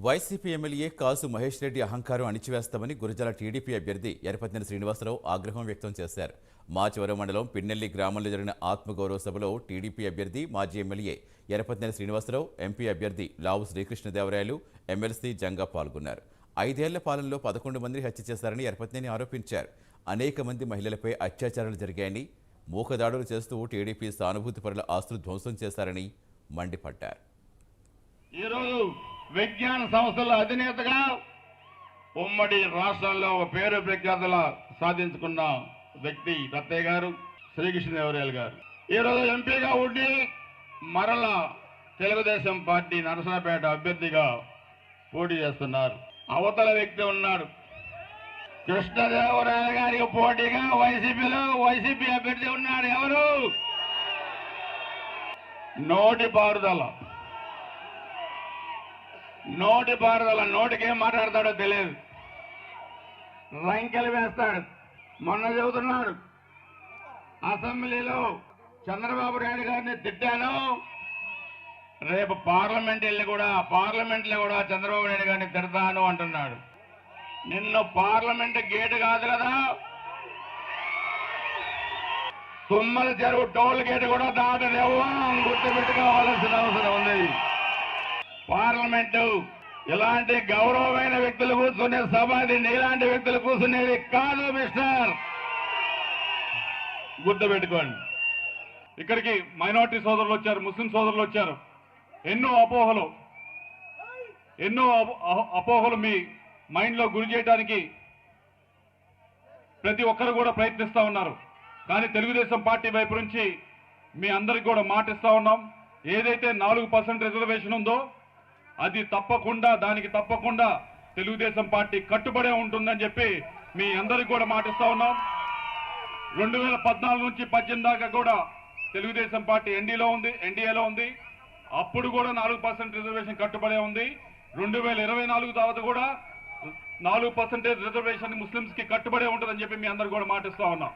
YCP MLA కాసు మహేష్ రెడ్డి అహంకారం అణిచివేస్తామని Gurazala TDP అభ్యర్థి ఎరపతినేని శ్రీనివాసరావు ఆగ్రహం వ్యక్తం చేశారు. మాచవరం మండలం పిన్నెల్లి గ్రామంలో జరిగిన ఆత్మగౌరవ సభలో టీడీపీ అభ్యర్థి మాజీ ఎమ్మెల్యే ఎరపతినేని శ్రీనివాసరావు, ఎంపీ అభ్యర్థి లావు శ్రీకృష్ణదేవరాయలు, ఎమ్మెల్సీ జంగా పాల్గొన్నారు. 5 ఏళ్ల పాలనలో 11 మందిని హత్య చేశారని ఎరపతినేని ఆరోపించారు. అనేక మంది మహిళలపై అత్యాచారాలు జరిగాయని, మూకదాడులు చేస్తూ టీడీపీ సానుభూతి పరుల ఆస్తులు ధ్వంసం చేశారని మండిపడ్డారు. విజ్ఞాన సంస్థల అధినేతగా ఉమ్మడి రాష్ట్రంలో పేరు ప్రఖ్యాతుల సాధించుకున్న వ్యక్తి దత్తయ్య గారు, శ్రీకృష్ణదేవరాయలు గారు ఈరోజు ఎంపీగా ఉండి మరల తెలుగుదేశం పార్టీ నరసరావుపేట అభ్యర్థిగా పోటీ చేస్తున్నారు. అవతల వ్యక్తి ఉన్నాడు, కృష్ణదేవరాయలు గారికి పోటీగా వైసీపీ అభ్యర్థి ఉన్నాడు. ఎవరు? నోటి పారుదల, నోటికేం మాట్లాడతాడో తెలియదు, రంకెలు వేస్తాడు. మొన్న చెబుతున్నాడు, అసెంబ్లీలో చంద్రబాబు నాయుడు గారిని తిట్టాను, రేపు పార్లమెంట్లో కూడా చంద్రబాబు నాయుడు గారిని తిడతాను అంటున్నాడు. నిన్ను పార్లమెంట్ గేటు కాదు కదా, తుమ్మల చెరువు టోల్ గేట్ కూడా దాటలేవా గుర్తుపెట్టుకోవాల్సిన అవసరం ఉంది. పార్లమెంటు ఇలాంటి గౌరవమైన వ్యక్తులు కూర్చునే సభ, ఇలాంటి వ్యక్తులు కూర్చునేది కాదు మిస్టర్, గుర్తుపెట్టుకోండి. ఇక్కడికి మైనారిటీ సోదరులు వచ్చారు, ముస్లిం సోదరులు వచ్చారు. ఎన్నో అపోహలు మీ మైండ్లో గురి చేయడానికి ప్రతి ఒక్కరు కూడా ప్రయత్నిస్తూ ఉన్నారు. కానీ తెలుగుదేశం పార్టీ వైపు నుంచి మీ అందరికి కూడా మాటిస్తా ఉన్నాం, ఏదైతే 4% రిజర్వేషన్ ఉందో అది దానికి తప్పకుండా తెలుగుదేశం పార్టీ కట్టుబడే ఉంటుందని చెప్పి మీ అందరికి కూడా మాటిస్తా ఉన్నాం. 2014 నుంచి 18 దాకా కూడా తెలుగుదేశం పార్టీ ఎన్డీఏలో ఉంది. అప్పుడు కూడా 4% రిజర్వేషన్ కట్టుబడే ఉంది. 2024 తర్వాత కూడా 4% రిజర్వేషన్ ముస్లింస్ కి కట్టుబడే ఉంటుందని చెప్పి మీ అందరు కూడా మాటిస్తా ఉన్నాం.